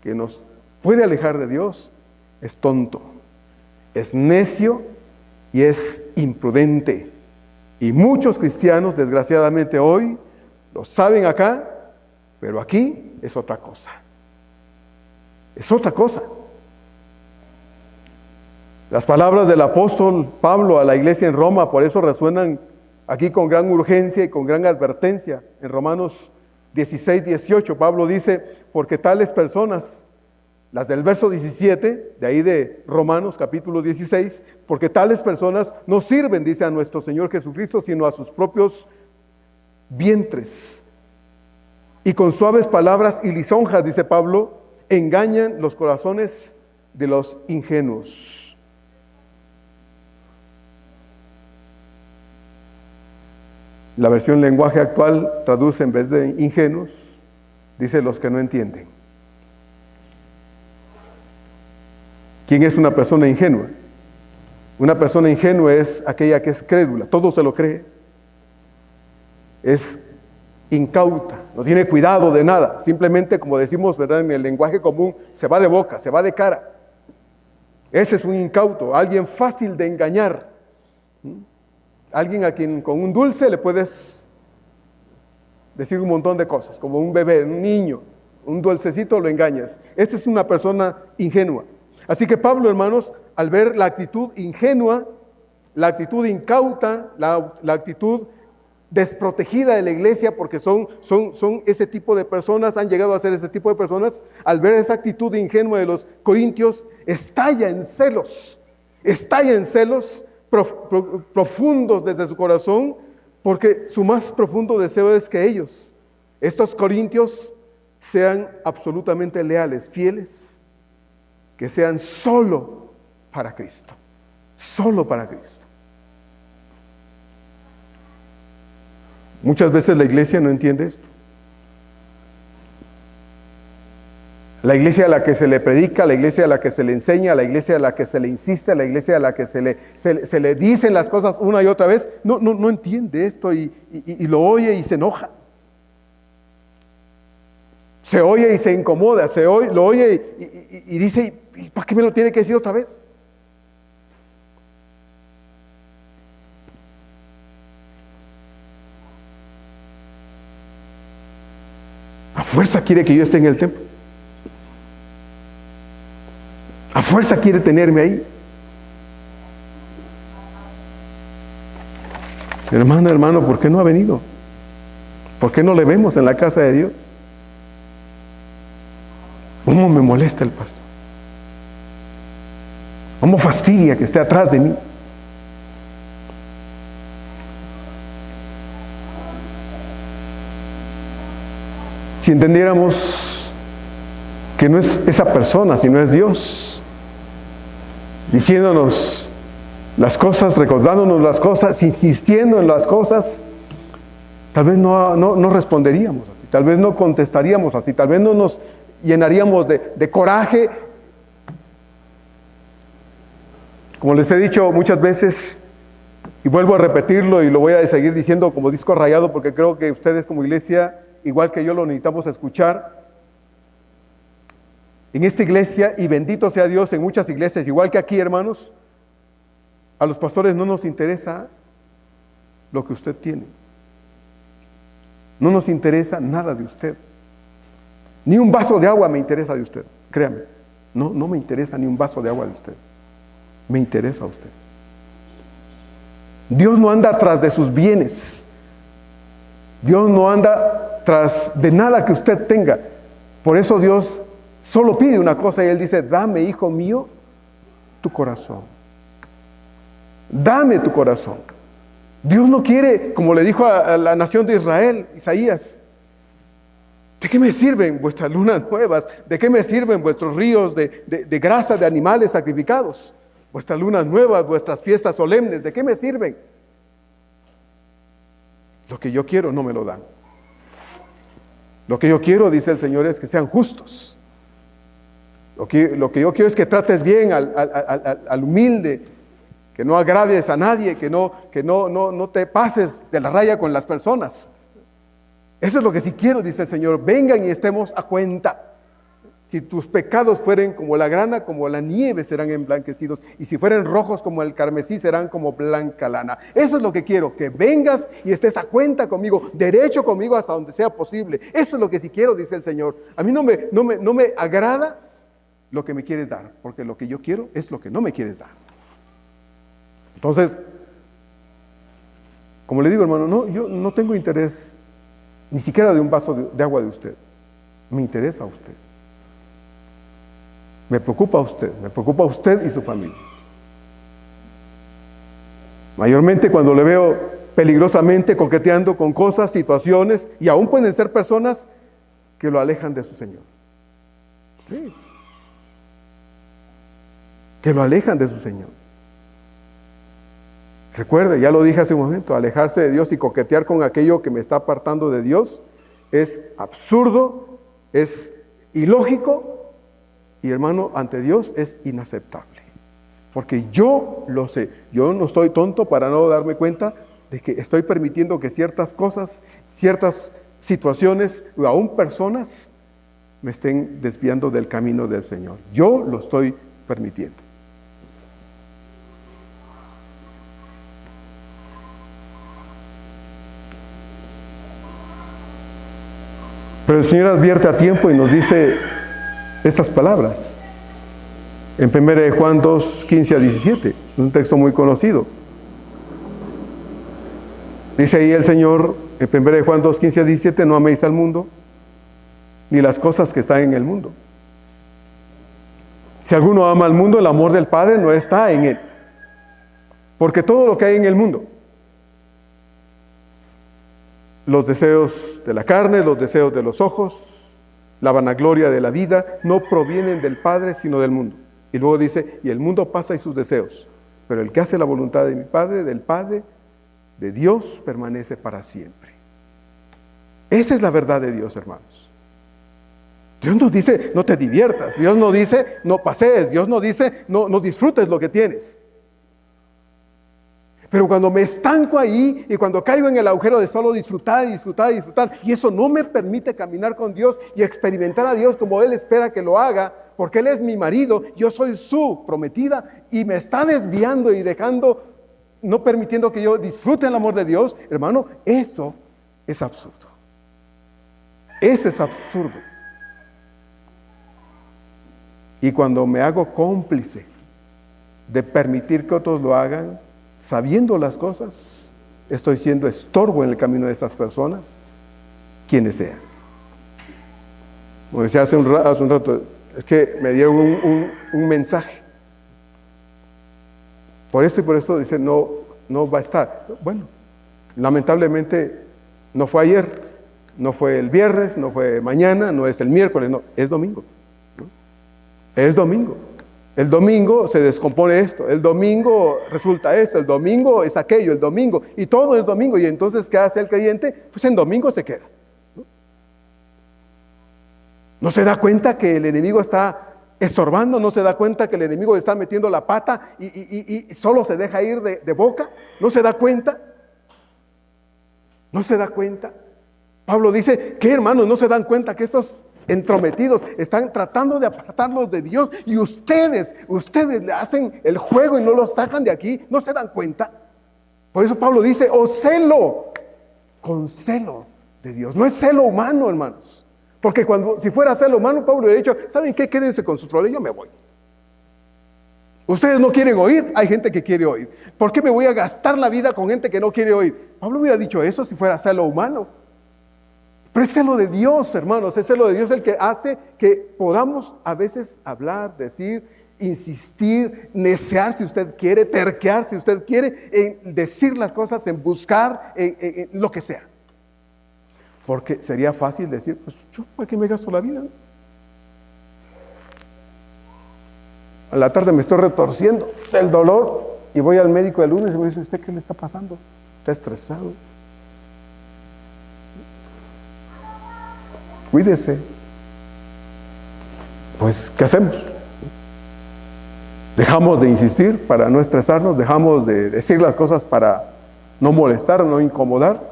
que nos puede alejar de Dios es tonto, es necio y es imprudente. Y muchos cristianos, desgraciadamente hoy, lo saben acá, pero aquí es otra cosa. Es otra cosa. Las palabras del apóstol Pablo a la iglesia en Roma, por eso resuenan aquí con gran urgencia y con gran advertencia. En Romanos 16, 18, Pablo dice, porque tales personas, las del verso 17, de ahí de Romanos capítulo 16, porque tales personas no sirven, dice, a nuestro Señor Jesucristo, sino a sus propios vientres. Y con suaves palabras y lisonjas, dice Pablo, engañan los corazones de los ingenuos. La versión lenguaje actual traduce en vez de ingenuos, dice los que no entienden. ¿Quién es una persona ingenua? Una persona ingenua es aquella que es crédula, todo se lo cree. Es incauta, no tiene cuidado de nada. Simplemente, como decimos, ¿verdad?, en el lenguaje común, se va de boca, se va de cara. Ese es un incauto, alguien fácil de engañar. Alguien a quien con un dulce le puedes decir un montón de cosas, como un bebé, un niño, un dulcecito lo engañas. Esta es una persona ingenua. Así que Pablo, hermanos, al ver la actitud ingenua, la actitud incauta, la actitud desprotegida de la iglesia, porque son ese tipo de personas, han llegado a ser ese tipo de personas, al ver esa actitud ingenua de los corintios, estalla en celos profundos desde su corazón, porque su más profundo deseo es que ellos, estos corintios, sean absolutamente leales, fieles, que sean solo para Cristo, solo para Cristo. Muchas veces la iglesia no entiende esto. La iglesia a la que se le predica, la iglesia a la que se le enseña, la iglesia a la que se le insiste, la iglesia a la que se le dicen las cosas una y otra vez, no entiende esto y lo oye y se enoja. Se oye y se incomoda, lo oye y dice, ¿y para qué me lo tiene que decir otra vez? A fuerza quiere que yo esté en el templo. A fuerza quiere tenerme ahí. Hermano, ¿por qué no ha venido? ¿Por qué no le vemos en la casa de Dios? ¿Cómo me molesta el pastor? ¿Cómo fastidia que esté atrás de mí? Si entendiéramos que no es esa persona, sino es Dios, diciéndonos las cosas, recordándonos las cosas, insistiendo en las cosas, tal vez no responderíamos así, tal vez no contestaríamos así, tal vez no nos llenaríamos de coraje. Como les he dicho muchas veces, y vuelvo a repetirlo y lo voy a seguir diciendo como disco rayado, porque creo que ustedes como iglesia, igual que yo, lo necesitamos escuchar. En esta iglesia, y bendito sea Dios, en muchas iglesias, igual que aquí, hermanos, a los pastores no nos interesa lo que usted tiene. No nos interesa nada de usted. Ni un vaso de agua me interesa de usted, créame. No me interesa ni un vaso de agua de usted. Me interesa a usted. Dios no anda tras de sus bienes. Dios no anda tras de nada que usted tenga. Por eso Dios solo pide una cosa y Él dice, dame, hijo mío, tu corazón. Dame tu corazón. Dios no quiere, como le dijo a la nación de Israel, Isaías, ¿de qué me sirven vuestras lunas nuevas? ¿De qué me sirven vuestros ríos de grasa de animales sacrificados? Vuestras lunas nuevas, vuestras fiestas solemnes, ¿de qué me sirven? Lo que yo quiero no me lo dan. Lo que yo quiero, dice el Señor, es que sean justos. Lo que yo quiero es que trates bien al humilde, que no agravies a nadie, que no te pases de la raya con las personas. Eso es lo que sí quiero, dice el Señor. Vengan y estemos a cuenta. Si tus pecados fueren como la grana, como la nieve serán emblanquecidos. Y si fueren rojos como el carmesí, serán como blanca lana. Eso es lo que quiero, que vengas y estés a cuenta conmigo, derecho conmigo hasta donde sea posible. Eso es lo que sí quiero, dice el Señor. A mí no me agrada lo que me quieres dar, porque lo que yo quiero es lo que no me quieres dar. Entonces, como le digo, hermano, yo no tengo interés ni siquiera de un vaso de agua de usted. Me interesa a usted. Me preocupa a usted y su familia. Mayormente cuando le veo peligrosamente coqueteando con cosas, situaciones, y aún pueden ser personas que lo alejan de su Señor. Sí. Que lo alejan de su Señor. Recuerde, ya lo dije hace un momento, alejarse de Dios y coquetear con aquello que me está apartando de Dios es absurdo, es ilógico, y hermano, ante Dios es inaceptable. Porque yo lo sé, yo no estoy tonto para no darme cuenta de que estoy permitiendo que ciertas cosas, ciertas situaciones, o aún personas, me estén desviando del camino del Señor. Yo lo estoy permitiendo. Pero el Señor advierte a tiempo y nos dice estas palabras. En 1 Juan 2, 15 a 17, un texto muy conocido. Dice ahí el Señor, en 1 Juan 2, 15 a 17, no améis al mundo, ni las cosas que están en el mundo. Si alguno ama al mundo, el amor del Padre no está en él. Porque todo lo que hay en el mundo, los deseos de la carne, los deseos de los ojos, la vanagloria de la vida, no provienen del Padre, sino del mundo. Y luego dice, y el mundo pasa y sus deseos, pero el que hace la voluntad de mi Padre, del Padre, de Dios, permanece para siempre. Esa es la verdad de Dios, hermanos. Dios no dice, no te diviertas. Dios no dice, no pasees. Dios no dice, no disfrutes lo que tienes. Pero cuando me estanco ahí y cuando caigo en el agujero de solo disfrutar, y eso no me permite caminar con Dios y experimentar a Dios como Él espera que lo haga, porque Él es mi marido, yo soy su prometida, y me está desviando y dejando, no permitiendo que yo disfrute el amor de Dios, hermano, eso es absurdo. Eso es absurdo. Y cuando me hago cómplice de permitir que otros lo hagan, sabiendo las cosas, estoy siendo estorbo en el camino de esas personas, quienes sean. Como decía hace un rato, es que me dieron un mensaje. Por esto y por esto dice, no va a estar. Bueno, lamentablemente no fue ayer, no fue el viernes, no fue mañana, no es el miércoles, no, es domingo. ¿No? Es domingo. El domingo se descompone esto, el domingo resulta esto, el domingo es aquello, el domingo, y todo es domingo. Y entonces, ¿qué hace el creyente? Pues en domingo se queda. ¿No se da cuenta que el enemigo está estorbando? ¿No se da cuenta que el enemigo está metiendo la pata y solo se deja ir de boca? ¿No se da cuenta? ¿No se da cuenta? Pablo dice, ¿qué hermanos no se dan cuenta que estos entrometidos están tratando de apartarlos de Dios y ustedes le hacen el juego y no los sacan de aquí? ¿No se dan cuenta? Por eso Pablo dice, celo, con celo de Dios. No es celo humano, hermanos. Porque si fuera celo humano, Pablo hubiera dicho, ¿saben qué? Quédense con su problema, yo me voy. Ustedes no quieren oír, hay gente que quiere oír. ¿Por qué me voy a gastar la vida con gente que no quiere oír? Pablo hubiera dicho eso si fuera celo humano. Pero es celo de Dios, hermanos, es celo de Dios el que hace que podamos a veces hablar, decir, insistir, necear si usted quiere, terquear si usted quiere, en decir las cosas, en buscar, en lo que sea. Porque sería fácil decir, pues yo, ¿para qué me gasto la vida? A la tarde me estoy retorciendo del dolor y voy al médico el lunes y me dice, ¿usted qué le está pasando? Está estresado. cuídese. Pues, ¿qué hacemos? Dejamos de insistir para no estresarnos, dejamos de decir las cosas para no molestar, no incomodar.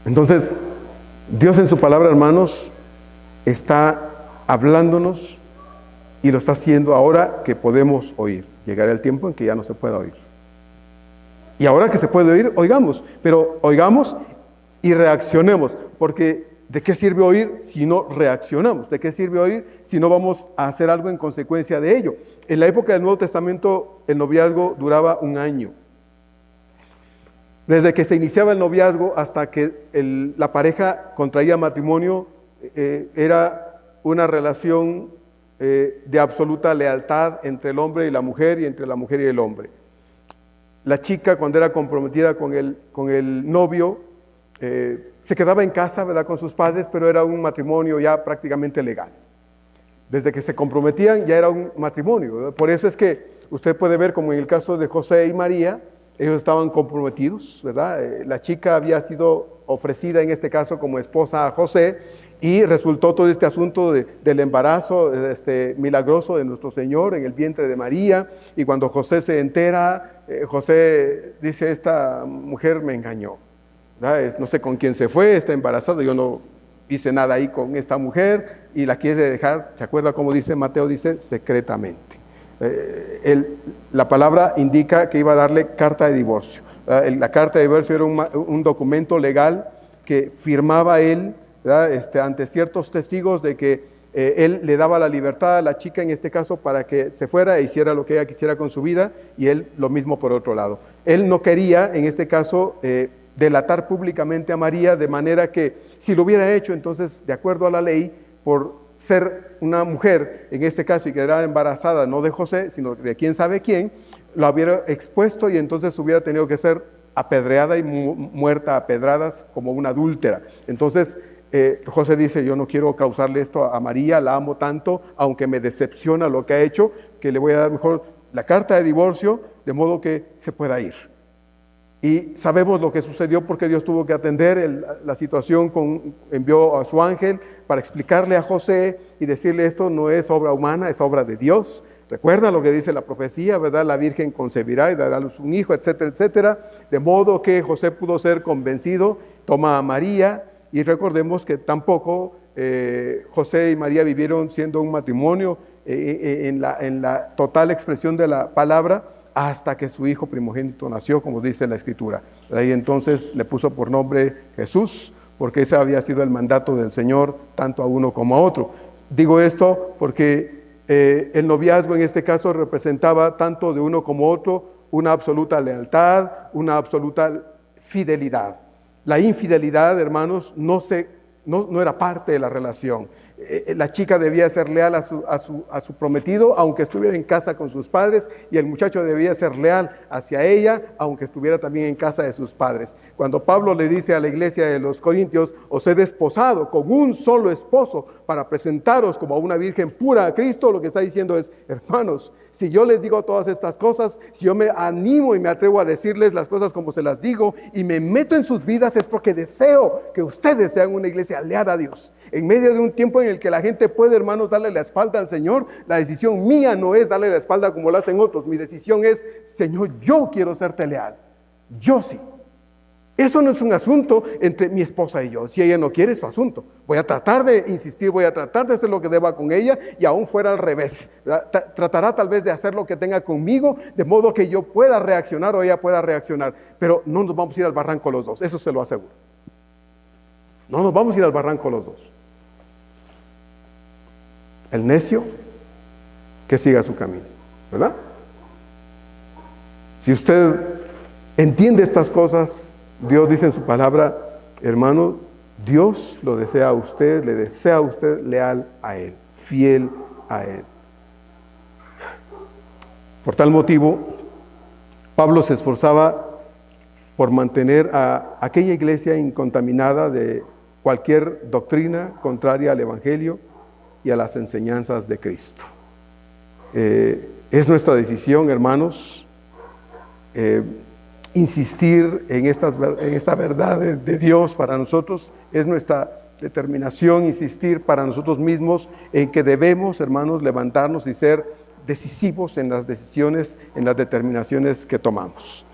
Entonces, Dios en su palabra, hermanos, está hablándonos y lo está haciendo ahora que podemos oír. Llegará el tiempo en que ya no se pueda oír. Y ahora que se puede oír, oigamos, pero oigamos y reaccionemos, porque ¿de qué sirve oír si no reaccionamos? ¿De qué sirve oír si no vamos a hacer algo en consecuencia de ello? En la época del Nuevo Testamento, el noviazgo duraba 1 año. Desde que se iniciaba el noviazgo hasta que la pareja contraía matrimonio, era una relación de absoluta lealtad entre el hombre y la mujer y entre la mujer y el hombre. La chica, cuando era comprometida con el novio, se quedaba en casa, ¿verdad?, con sus padres, pero era un matrimonio ya prácticamente legal. Desde que se comprometían ya era un matrimonio, ¿verdad? Por eso es que usted puede ver, como en el caso de José y María, ellos estaban comprometidos, ¿verdad? La chica había sido ofrecida en este caso como esposa a José, y resultó todo este asunto del embarazo milagroso de nuestro Señor en el vientre de María. Y cuando José se entera, José dice: esta mujer me engañó, ¿verdad? No sé con quién se fue, está embarazada, yo no hice nada ahí con esta mujer, y la quiere dejar. ¿Se acuerda cómo dice Mateo? Dice secretamente. La palabra indica que iba a darle carta de divorcio. La carta de divorcio era un documento legal que firmaba él, ante ciertos testigos, de que él le daba la libertad a la chica, en este caso, para que se fuera e hiciera lo que ella quisiera con su vida, y él lo mismo por otro lado. Él no quería, en este caso, delatar públicamente a María, de manera que si lo hubiera hecho, entonces, de acuerdo a la ley, por ser una mujer, en este caso, y quedara embarazada no de José, sino de quién sabe quién, la hubiera expuesto y entonces hubiera tenido que ser apedreada y muerta a pedradas como una adúltera. Entonces, José dice: yo no quiero causarle esto a María, la amo tanto, aunque me decepciona lo que ha hecho, que le voy a dar mejor la carta de divorcio, de modo que se pueda ir. Y sabemos lo que sucedió, porque Dios tuvo que atender la situación, envió a su ángel para explicarle a José y decirle: esto no es obra humana, es obra de Dios. Recuerda lo que dice la profecía, ¿verdad? La Virgen concebirá y dará a luz un hijo, etcétera, etcétera. De modo que José pudo ser convencido, toma a María, y recordemos que tampoco José y María vivieron siendo un matrimonio en la total expresión de la palabra, hasta que su hijo primogénito nació, como dice la Escritura. De ahí entonces le puso por nombre Jesús, porque ese había sido el mandato del Señor, tanto a uno como a otro. Digo esto porque el noviazgo en este caso representaba, tanto de uno como otro, una absoluta lealtad, una absoluta fidelidad. La infidelidad, hermanos, no era parte de la relación. La chica debía ser leal a su prometido, aunque estuviera en casa con sus padres, y el muchacho debía ser leal hacia ella, aunque estuviera también en casa de sus padres. Cuando Pablo le dice a la iglesia de los Corintios: os he desposado con un solo esposo para presentaros como a una virgen pura a Cristo, lo que está diciendo es: hermanos, si yo les digo todas estas cosas, si yo me animo y me atrevo a decirles las cosas como se las digo y me meto en sus vidas, es porque deseo que ustedes sean una iglesia leal a Dios. En medio de un tiempo en el que la gente puede, hermanos, darle la espalda al Señor, la decisión mía no es darle la espalda como lo hacen otros. Mi decisión es: Señor, yo quiero serte leal. Yo sí. Eso no es un asunto entre mi esposa y yo. Si ella no quiere, es su asunto. Voy a tratar de insistir, voy a tratar de hacer lo que deba con ella, y aún fuera al revés. Tratará tal vez de hacer lo que tenga conmigo, de modo que yo pueda reaccionar o ella pueda reaccionar. Pero no nos vamos a ir al barranco los dos, eso se lo aseguro. No nos vamos a ir al barranco los dos. El necio, que siga su camino, ¿verdad? Si usted entiende estas cosas, Dios dice en su palabra, hermano, Dios lo desea a usted, le desea a usted leal a Él, fiel a Él. Por tal motivo, Pablo se esforzaba por mantener a aquella iglesia incontaminada de cualquier doctrina contraria al Evangelio y a las enseñanzas de Cristo. Es nuestra decisión, hermanos, insistir en esta verdad de Dios para nosotros, es nuestra determinación insistir para nosotros mismos en que debemos, hermanos, levantarnos y ser decisivos en las decisiones, en las determinaciones que tomamos.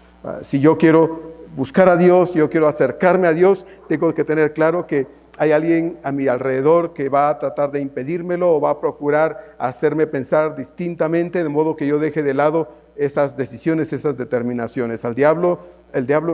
Si yo quiero buscar a Dios, si yo quiero acercarme a Dios, tengo que tener claro que hay alguien a mi alrededor que va a tratar de impedírmelo o va a procurar hacerme pensar distintamente, de modo que yo deje de lado esas decisiones, esas determinaciones. El diablo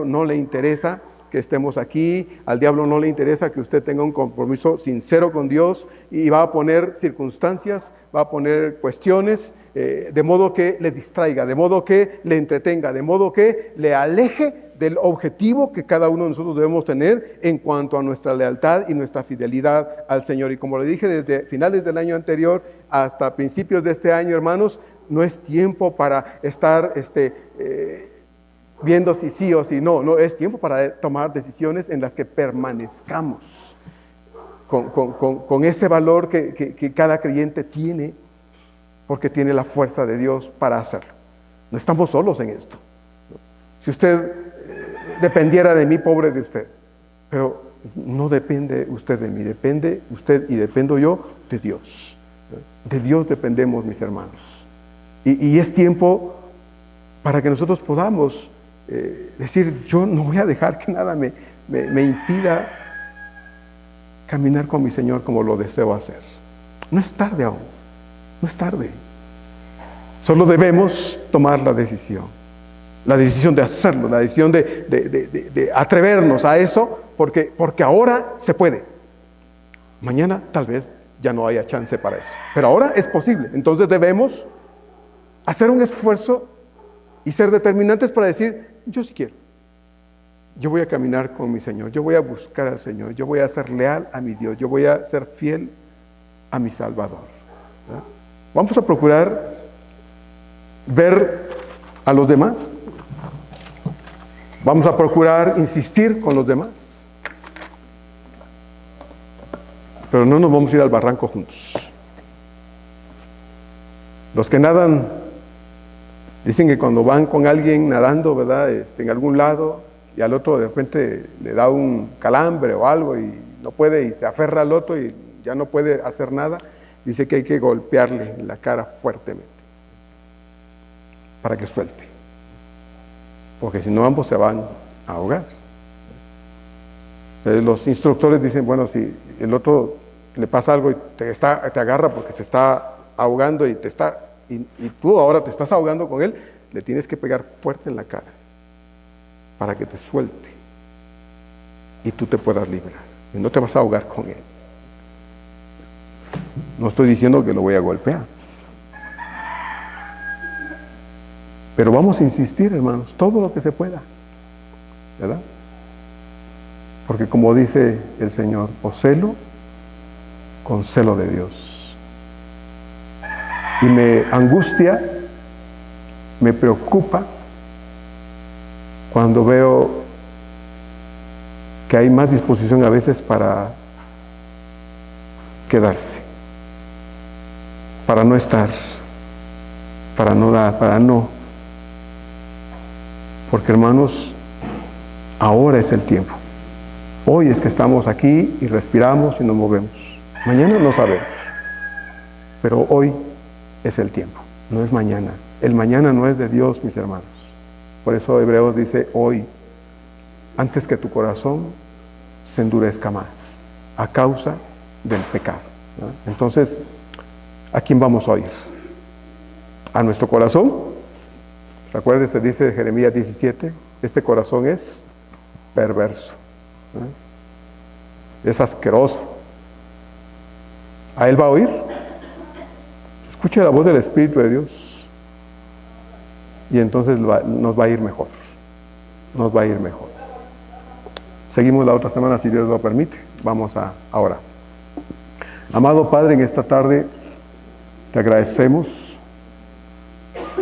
no le interesa que estemos aquí, al diablo no le interesa que usted tenga un compromiso sincero con Dios y va a poner circunstancias, va a poner cuestiones, de modo que le distraiga, de modo que le entretenga, de modo que le aleje del objetivo que cada uno de nosotros debemos tener en cuanto a nuestra lealtad y nuestra fidelidad al Señor. Y como le dije, desde finales del año anterior hasta principios de este año, hermanos, no es tiempo para estar viendo si sí o si no. No, es tiempo para tomar decisiones en las que permanezcamos con ese valor que cada creyente tiene, porque tiene la fuerza de Dios para hacerlo. No estamos solos en esto. Si usted dependiera de mí, pobre de usted, pero no depende usted de mí, depende usted y dependo yo de Dios. De Dios dependemos, mis hermanos. Y es tiempo para que nosotros podamos decir, yo no voy a dejar que nada me impida caminar con mi Señor como lo deseo hacer. No es tarde aún, no es tarde. Solo debemos tomar la decisión de hacerlo, la decisión de atrevernos a eso, porque ahora se puede. Mañana tal vez ya no haya chance para eso, pero ahora es posible. Entonces debemos hacer un esfuerzo y ser determinantes para decir, yo sí quiero. Yo voy a caminar con mi Señor, yo voy a buscar al Señor, yo voy a ser leal a mi Dios, yo voy a ser fiel a mi Salvador. ¿Verdad? Vamos a procurar ver a los demás. Vamos a procurar insistir con los demás. Pero no nos vamos a ir al barranco juntos. Los que nadan, dicen que cuando van con alguien nadando, ¿verdad? En algún lado, y al otro de repente le da un calambre o algo y no puede, y se aferra al otro y ya no puede hacer nada, dice que hay que golpearle en la cara fuertemente para que suelte, porque si no ambos se van a ahogar. Los instructores dicen, bueno, si el otro le pasa algo y te agarra porque se está ahogando y tú ahora te estás ahogando con él, le tienes que pegar fuerte en la cara para que te suelte y tú te puedas librar y no te vas a ahogar con él. No estoy diciendo que lo voy a golpear, pero vamos a insistir, hermanos, todo lo que se pueda, ¿verdad? Porque como dice el Señor, os celo con celo de Dios. Y me angustia, me preocupa cuando veo que hay más disposición a veces para quedarse, para no estar, para no dar, para no. Porque, hermanos, ahora es el tiempo. Hoy es que estamos aquí y respiramos y nos movemos. Mañana no sabemos, pero hoy es el tiempo, no es mañana. El mañana no es de Dios, mis hermanos. Por eso Hebreos dice hoy, antes que tu corazón se endurezca más, a causa del pecado, ¿no? Entonces, ¿a quién vamos a oír? ¿A nuestro corazón? Recuérdese, dice Jeremías 17, este corazón es perverso, ¿no? Es asqueroso. ¿A él va a oír? Escuche la voz del Espíritu de Dios y entonces nos va a ir mejor. Nos va a ir mejor. Seguimos la otra semana si Dios lo permite. Vamos a orar. Amado Padre, en esta tarde te agradecemos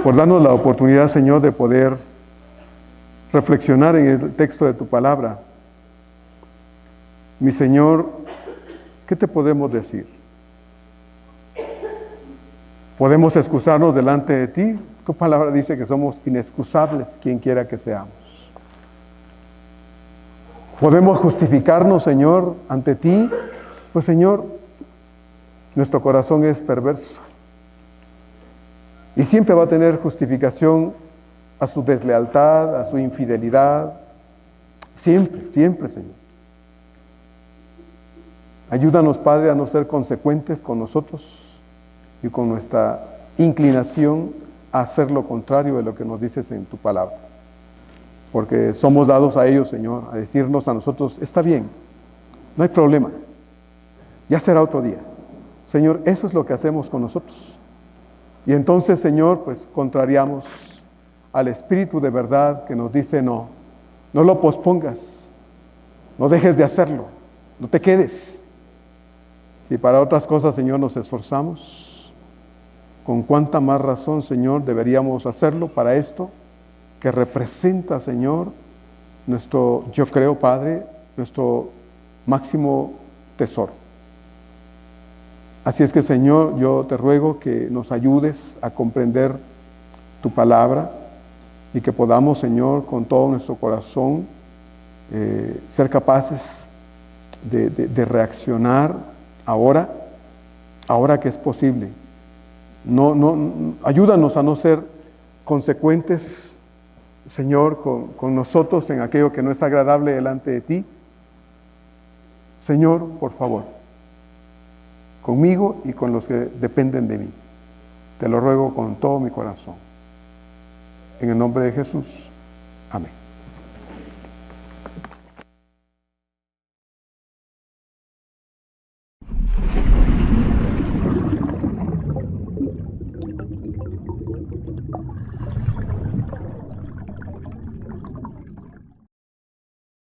por darnos la oportunidad, Señor, de poder reflexionar en el texto de tu palabra. Mi Señor, ¿qué te podemos decir? ¿Podemos excusarnos delante de ti? Tu palabra dice que somos inexcusables, quien quiera que seamos. Podemos justificarnos, Señor, ante ti, pues Señor, nuestro corazón es perverso y siempre va a tener justificación a su deslealtad, a su infidelidad, siempre, siempre, Señor. Ayúdanos, Padre, a no ser consecuentes con nosotros y con nuestra inclinación a hacer lo contrario de lo que nos dices en tu palabra. Porque somos dados a ellos, Señor, a decirnos a nosotros, está bien, no hay problema, ya será otro día. Señor, eso es lo que hacemos con nosotros. Y entonces, Señor, pues contrariamos al Espíritu de verdad que nos dice, no lo pospongas, no dejes de hacerlo, no te quedes. Si para otras cosas, Señor, nos esforzamos, con cuánta más razón, Señor, deberíamos hacerlo para esto, que representa, Señor, nuestro, yo creo, Padre, nuestro máximo tesoro. Así es que, Señor, yo te ruego que nos ayudes a comprender tu palabra y que podamos, Señor, con todo nuestro corazón, ser capaces de reaccionar ahora que es posible. Ayúdanos a no ser consecuentes, Señor, con nosotros en aquello que no es agradable delante de ti. Señor, por favor, conmigo y con los que dependen de mí. Te lo ruego con todo mi corazón. En el nombre de Jesús. Amén.